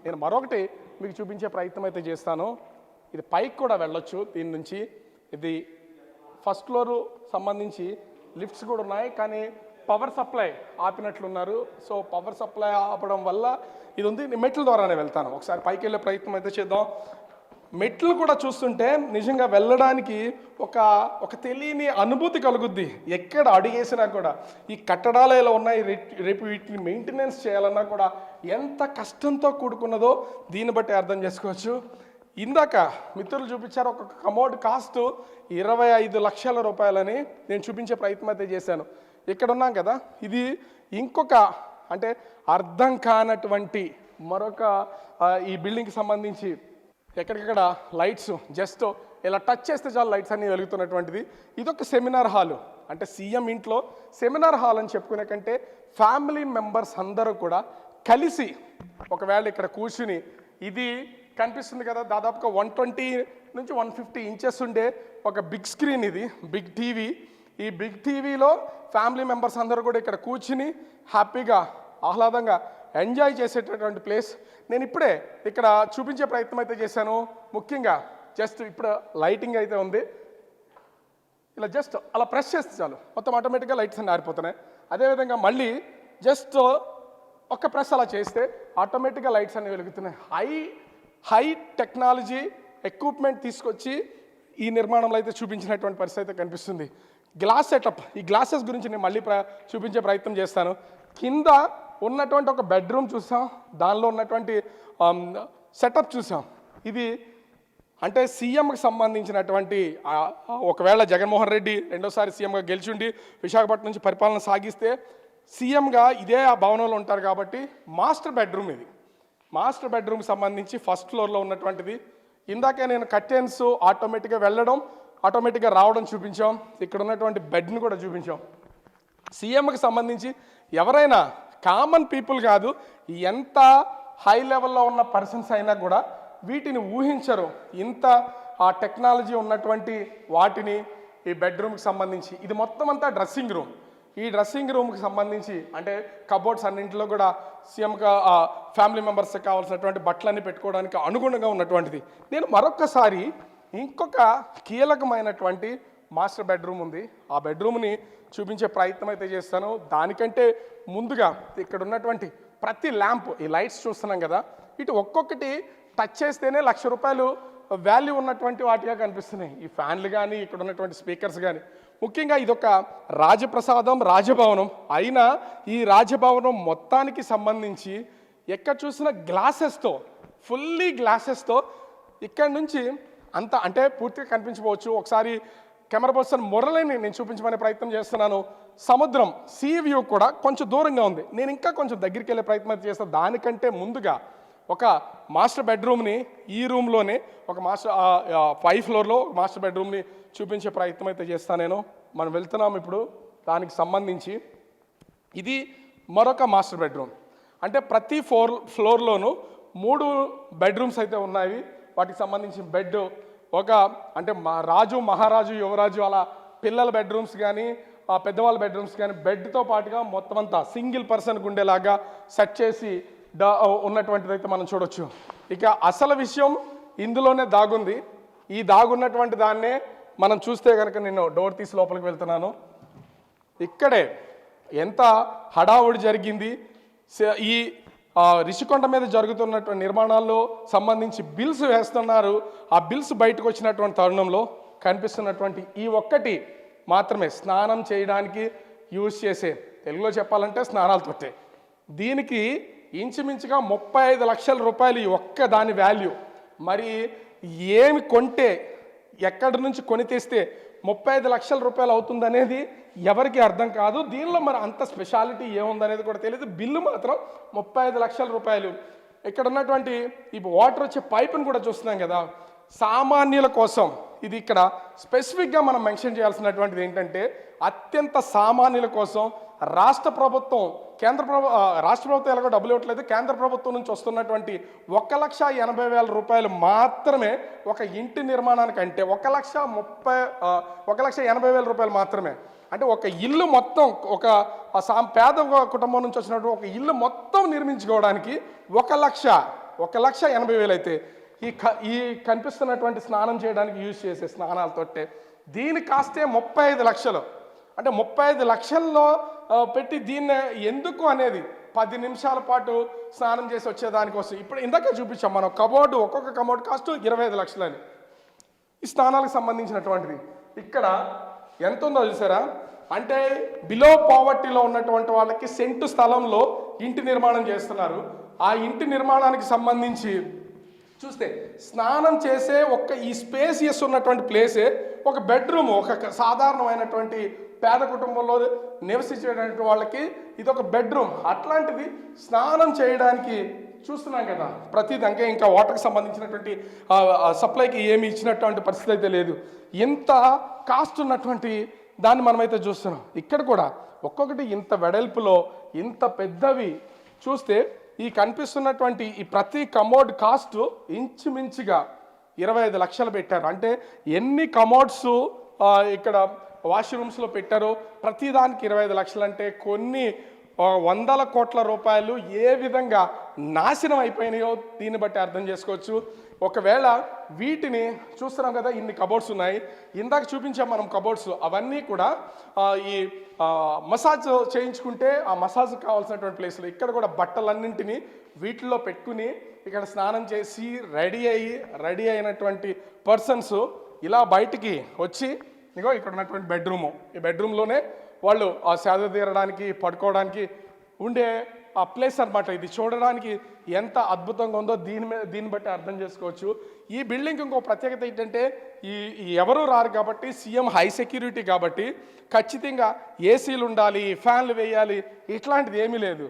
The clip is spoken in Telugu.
నేను మరొకటి మీకు చూపించే ప్రయత్నం అయితే చేస్తాను. ఇది పైకి కూడా వెళ్ళొచ్చు. దీని నుంచి ఇది ఫస్ట్ ఫ్లోర్ సంబంధించి లిఫ్ట్స్ కూడా ఉన్నాయి, కానీ పవర్ సప్లై ఆపినట్లున్నారు. సో పవర్ సప్లై ఆపడం వల్ల ఇది ఉంది. మెట్ల ద్వారానే వెళ్తాను. ఒకసారి పైకి వెళ్ళే ప్రయత్నం అయితే చేద్దాం. మెట్లు కూడా చూస్తుంటే నిజంగా వెళ్ళడానికి ఒక తెలియని అనుభూతి కలుగుద్ది. ఎక్కడ అడుగేసినా కూడా ఈ కట్టడాలు ఎలా ఉన్నాయి, రేపు వీటిని మెయింటెనెన్స్ చేయాలన్నా కూడా ఎంత కష్టంతో కూడుకున్నదో దీన్ని బట్టి అర్థం చేసుకోవచ్చు. ఇందాక మిత్రులు చూపించారు ఒక కమోడ్ కాస్ట్ 25 లక్షల రూపాయలని. నేను చూపించే ప్రయత్నం అయితే చేశాను. ఇక్కడ ఉన్నాం కదా, ఇది ఇంకొక అంటే అర్థం కానటువంటి మరొక ఈ బిల్డింగ్కి సంబంధించి ఎక్కడికక్కడ లైట్స్ జస్ట్ ఇలా టచ్ చేస్తే చాలు లైట్స్ అన్నీ వెలుగుతున్నటువంటిది. ఇదొక సెమినార్ హాలు. అంటే సీఎం ఇంట్లో సెమినార్ హాల్ అని చెప్పుకునే కంటే ఫ్యామిలీ మెంబర్స్ అందరూ కూడా కలిసి ఒకవేళ ఇక్కడ కూర్చుని, ఇది కనిపిస్తుంది కదా దాదాపుగా 120 నుంచి 150 ఇంచెస్ ఉండే ఒక బిగ్ స్క్రీన్, ఇది బిగ్ టీవీ. ఈ బిగ్ టీవీలో ఫ్యామిలీ మెంబర్స్ అందరూ కూడా ఇక్కడ కూర్చుని హ్యాపీగా ఆహ్లాదంగా ఎంజాయ్ చేసేటటువంటి ప్లేస్. నేను ఇప్పుడే ఇక్కడ చూపించే ప్రయత్నం అయితే చేశాను. ముఖ్యంగా జస్ట్ ఇప్పుడు లైటింగ్ అయితే ఉంది. ఇలా జస్ట్ అలా ప్రెస్ చేస్తే చాలు మొత్తం ఆటోమేటిక్గా లైట్స్ అన్నీ ఆరిపోతున్నాయి. అదేవిధంగా మళ్ళీ జస్ట్ ఒక్క ప్రెస్ అలా చేస్తే ఆటోమేటిక్గా లైట్స్ అన్నీ వెలుగుతున్నాయి. హై టెక్నాలజీ ఎక్విప్మెంట్ తీసుకొచ్చి ఈ నిర్మాణంలో అయితే చూపించినటువంటి పరిస్థితి అయితే కనిపిస్తుంది. గ్లాస్ సెటప్, ఈ గ్లాసెస్ గురించి నేను మళ్ళీ చూపించే ప్రయత్నం చేస్తాను. కింద ఉన్నటువంటి ఒక బెడ్రూమ్ చూసాం, దానిలో ఉన్నటువంటి సెటప్ చూసాం. ఇది అంటే సీఎంకి సంబంధించినటువంటి ఒకవేళ జగన్మోహన్ రెడ్డి రెండోసారి సీఎంగా గెలిచిండి విశాఖపట్నం నుంచి పరిపాలన సాగిస్తే సీఎంగా ఇదే ఆ భవనంలో ఉంటారు కాబట్టి మాస్టర్ బెడ్రూమ్ ఇది. మాస్టర్ బెడ్రూమ్కి సంబంధించి ఫస్ట్ ఫ్లోర్లో ఉన్నటువంటిది. ఇందాకే నేను కర్టెన్స్ ఆటోమేటిక్గా వెళ్ళడం ఆటోమేటిక్గా రావడం చూపించాం. ఇక్కడ ఉన్నటువంటి బెడ్ని కూడా చూపించాం. సీఎంకి సంబంధించి ఎవరైనా కామన్ పీపుల్ కాదు, ఎంత హై లెవెల్లో ఉన్న పర్సన్స్ అయినా కూడా వీటిని ఊహించరు. ఇంత ఆ టెక్నాలజీ ఉన్నటువంటి వాటిని ఈ బెడ్రూమ్కి సంబంధించి. ఇది మొత్తం అంతా డ్రెస్సింగ్ రూమ్. ఈ డ్రెస్సింగ్ రూమ్కి సంబంధించి అంటే కబోర్డ్స్ అన్నింటిలో కూడా సీఎంగా ఫ్యామిలీ మెంబర్స్కి కావాల్సినటువంటి బట్టలన్నీ పెట్టుకోవడానికి అనుగుణంగా ఉన్నటువంటిది. నేను మరొక్కసారి ఇంకొక కీలకమైనటువంటి మాస్టర్ బెడ్రూమ్ ఉంది, ఆ బెడ్రూమ్ని చూపించే ప్రయత్నం అయితే చేస్తాను. దానికంటే ముందుగా ఇక్కడ ఉన్నటువంటి ప్రతి ల్యాంప్, ఈ లైట్స్ చూస్తున్నాం కదా, ఇటు ఒక్కొక్కటి టచ్ చేస్తేనే ₹1,00,000 వాల్యూ ఉన్నటువంటి వాటిగా కనిపిస్తున్నాయి. ఈ ఫ్యాన్లు కానీ ఇక్కడ ఉన్నటువంటి స్పీకర్స్ కానీ. ముఖ్యంగా ఇదొక రాజప్రసాదం, రాజభవనం అయినా ఈ రాజభవనం మొత్తానికి సంబంధించి ఎక్కడ చూసిన గ్లాసెస్తో, ఫుల్లీ గ్లాసెస్తో ఇక్కడ నుంచి అంత అంటే పూర్తిగా కనిపించవచ్చు. ఒకసారి కెమెరా పర్సన్ మురళిని నేను చూపించమనే ప్రయత్నం చేస్తున్నాను. సముద్రం సీ వ్యూ కూడా కొంచెం దూరంగా ఉంది. నేను ఇంకా కొంచెం దగ్గరికి వెళ్ళే ప్రయత్నం చేస్తాను. దానికంటే ముందుగా ఒక మాస్టర్ బెడ్రూమ్ని ఈ రూమ్లోనే ఒక 5 ఫ్లోర్లో ఒక మాస్టర్ బెడ్రూమ్ని చూపించే ప్రయత్నం అయితే చేస్తాను నేను. మనం వెళ్తున్నాం ఇప్పుడు దానికి సంబంధించి. ఇది మరొక మాస్టర్ బెడ్రూమ్. అంటే ప్రతి ఫ్లోర్లోనూ 3 బెడ్రూమ్స్ అయితే ఉన్నాయి. వాటికి సంబంధించి బెడ్ ఒక అంటే రాజు, మహారాజు, యువరాజు అలా పిల్లల బెడ్రూమ్స్ కానీ పెద్దవాళ్ళ బెడ్రూమ్స్ కానీ బెడ్తో పాటుగా మొత్తం అంతా సింగిల్ పర్సన్ గుండేలాగా సెట్ చేసి ఉన్నటువంటిది అయితే మనం చూడొచ్చు. ఇక అసలు విషయం ఇందులోనే దాగుంది. ఈ దాగున్నటువంటి దాన్నే మనం చూస్తే కనుక నేను డోర్ తీసి లోపలికి వెళ్తున్నాను. ఇక్కడే ఎంత హడావుడి జరిగింది. ఈ రిషికొండ మీద జరుగుతున్నటువంటి నిర్మాణాల్లో సంబంధించి బిల్స్ వేస్తున్నారు. ఆ బిల్స్ బయటకు వచ్చినటువంటి తరుణంలో కనిపిస్తున్నటువంటి ఈ ఒక్కటి మాత్రమే స్నానం చేయడానికి యూజ్ చేసే, తెలుగులో చెప్పాలంటే స్నానాలతోటే. దీనికి ఇంచుమించుగా 35 లక్షల రూపాయలు ఈ ఒక్క దాని వాల్యూ. మరి ఏమి కొంటే, ఎక్కడి నుంచి కొని తెస్తే 35 లక్షల రూపాయలు అవుతుందనేది ఎవరికి అర్థం కాదు. దీనిలో మరి అంత స్పెషాలిటీ ఏముందనేది కూడా తెలియదు. బిల్లు మాత్రం 35 లక్షల రూపాయలు. ఇక్కడ ఉన్నటువంటి ఈ వాటర్ వచ్చే పైపును కూడా చూస్తున్నాం కదా, సామాన్యుల కోసం ఇది ఇక్కడ స్పెసిఫిక్గా మనం మెన్షన్ చేయాల్సినటువంటిది ఏంటంటే అత్యంత సామాన్యుల కోసం రాష్ట్ర ప్రభుత్వం రాష్ట్ర ప్రభుత్వం ఎలాగో డబ్బులు ఇవ్వట్లేదు, కేంద్ర ప్రభుత్వం నుంచి వస్తున్నటువంటి 1,80,000 రూపాయలు మాత్రమే ఒక ఇంటి నిర్మాణానికి. అంటే 1,80,000 రూపాయలు మాత్రమే. అంటే ఒక ఇల్లు మొత్తం, ఒక పేద కుటుంబం నుంచి వచ్చినటువంటి ఒక ఇల్లు మొత్తం నిర్మించుకోవడానికి 1,00,000 1,80,000 అయితే ఈ కనిపిస్తున్నటువంటి స్నానం చేయడానికి యూజ్ చేసే స్నానాలతోటే దీని కాస్తే 35 లక్షలు. అంటే 35 లక్షల్లో పెట్టి దీన్ని ఎందుకు అనేది 10 నిమిషాల పాటు స్నానం చేసి వచ్చేదానికోసం. ఇప్పుడు ఇందాక చూపించాం మనం కబోర్డు, ఒక్కొక్క కబోర్డు కాస్ట్ 25 లక్షలని. ఈ స్నానాలకు సంబంధించినటువంటిది ఇక్కడ ఎంత ఉందో చూసారా? అంటే బిలో పావర్టీలో ఉన్నటువంటి వాళ్ళకి సెంటు స్థలంలో ఇంటి నిర్మాణం చేస్తున్నారు. ఆ ఇంటి నిర్మాణానికి సంబంధించి చూస్తే స్నానం చేసే ఈ స్పేసియస్ ఉన్నటువంటి ప్లేసే ఒక బెడ్రూమ్, ఒక సాధారణమైనటువంటి పేద కుటుంబంలో నివసించేటువంటి వాళ్ళకి ఇది ఒక బెడ్రూమ్. అట్లాంటిది స్నానం చేయడానికి చూస్తున్నాం కదా ప్రతిదీ. ఇంకా వాటర్కి సంబంధించినటువంటి సప్లైకి ఏమి ఇచ్చినటువంటి పరిస్థితి అయితే లేదు. ఇంత కాస్ట్ ఉన్నటువంటి దాన్ని మనమైతే చూస్తున్నాం. ఇక్కడ కూడా ఒక్కొక్కటి ఇంత వెడల్పులో ఇంత పెద్దవి చూస్తే ఈ కనిపిస్తున్నటువంటి ఈ ప్రతి కమోడ్ కాస్ట్ ఇంచుమించుగా 25 లక్షలు పెట్టారు. అంటే ఎన్ని కమోడ్స్ ఇక్కడ వాష్రూమ్స్లో పెట్టారో ప్రతిదానికి 25 లక్షలు. అంటే కొన్ని వందల కోట్ల రూపాయలు ఏ విధంగా నాశనం అయిపోయినాయో దీన్ని బట్టి అర్థం చేసుకోవచ్చు. ఒకవేళ వీటిని చూస్తున్నాం కదా, ఇన్ని కబోర్డ్స్ ఉన్నాయి. ఇందాక చూపించాం మనం కబోర్డ్స్, అవన్నీ కూడా ఈ మసాజ్ చేయించుకుంటే ఆ మసాజ్ కావాల్సినటువంటి ప్లేస్లో ఇక్కడ కూడా బట్టలన్నింటినీ వీటిల్లో పెట్టుకుని ఇక్కడ స్నానం చేసి రెడీ అయినటువంటి పర్సన్స్ ఇలా బయటికి వచ్చి ఇగో ఇక్కడ ఉన్నటువంటి బెడ్రూము, ఈ బెడ్రూమ్లోనే వాళ్ళు ఆ సేద తీరడానికి పడుకోవడానికి ఉండే ఆ ప్లేస్ అనమాట. ఇది చూడడానికి ఎంత అద్భుతంగా ఉందో దీన్ని బట్టి అర్థం చేసుకోవచ్చు. ఈ బిల్డింగ్ ఇంకో ప్రత్యేకత ఏంటంటే ఎవరు రారు కాబట్టి, సీఎం హై సెక్యూరిటీ కాబట్టి ఖచ్చితంగా ఏసీలు ఉండాలి, ఫ్యాన్లు వేయాలి, ఇట్లాంటిది ఏమీ లేదు.